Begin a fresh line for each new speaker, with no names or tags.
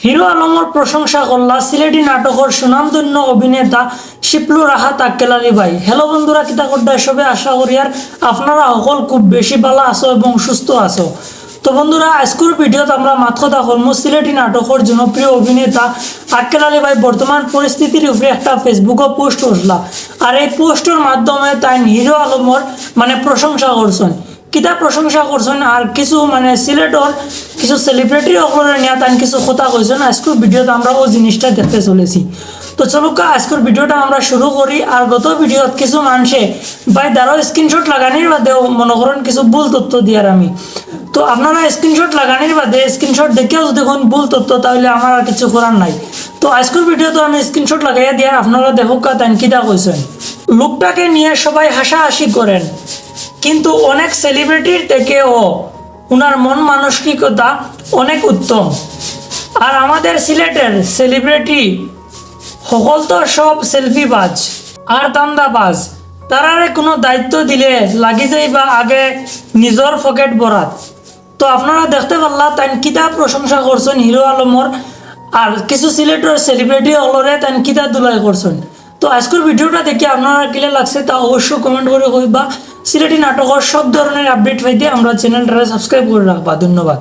Hero আলমর প্রশংসা করলা সিলেটি নাটকের সুনামধন্য অভিনেতা শিপলু রাহাত আক্কেল আলী ভাই। হ্যালো বন্ধুরা, কিতা করতে সবে আশা করি আর আপনারা সকল খুব বেশি ভালো আছো এবং সুস্থ আছো। তো বন্ধুরা, আজকের ভিডিওতে আমরা মাত কথা কলমো সিলেটি নাটকের জনপ্রিয় অভিনেতা আক্কেল আলী ভাই বর্তমান পরিস্থিতির উপরে একটা ফেসবুকে পোস্ট করলা। আর এই পোস্টের মাধ্যমে তাই হিরো আলমর প্রশংসা করছেন। কিতা প্রশংসা করছেন আর কিছু সিলেটর কিছু সেলিব্রিটি সকলের নিয়ে তাই কিছু কথা কইছেন। আজকের ভিডিওতে আমরা ওই জিনিসটা দেখতে চলেছি। তো চলো আজকের ভিডিওটা আমরা শুরু করি। আর গত ভিডিওত কিছু মানুষে ভাই দ্বারা স্ক্রিনশট লাগানির বাদেও মনে করেন কিছু ভুল তথ্য দিয়ার আমি। তো আপনারা স্ক্রিনশট লাগানির বাদে স্ক্রিনশট দেখেও যদি কোন ভুল তথ্য তাহলে আমার আর কিছু করার নাই। তো আজকের ভিডিওতে আমি স্ক্রিনশট লাগাইয়া দিয়ে আপনারা দেখুক তাই কিতা কইছেন। লোকটাকে নিয়ে সবাই হাসাহাসি করেন, কিন্তু অনেক সেলিব্রিটির থেকেও ওনার মন মানসিকতা অনেক উত্তম। আর আমাদের সিলেটের সেলিব্রিটি সকল তো সব সেলফিবাজ আর দান্দাবাজ। তারারে কোনো দায়িত্ব দিলে লাগি যাইবা আগে নিজের পকেট ভরাত। তো আপনারা দেখতে পারলা তাই কিতা প্রশংসা করছেন হিরো আলমর, আর কিছু সিলেটের সেলিব্রিটি হলরে তাই কিতা দুলাই করছেন। তো আজকের ভিডিওটা দেখে আপনারা কিলে লাগছে তা অবশ্যই কমেন্ট করে কইবা। সিলেটি নাটকের সব ধরনের আপডেট পাইতে আমরা চ্যানেলটা সাবস্ক্রাইব করে রাখবা। ধন্যবাদ।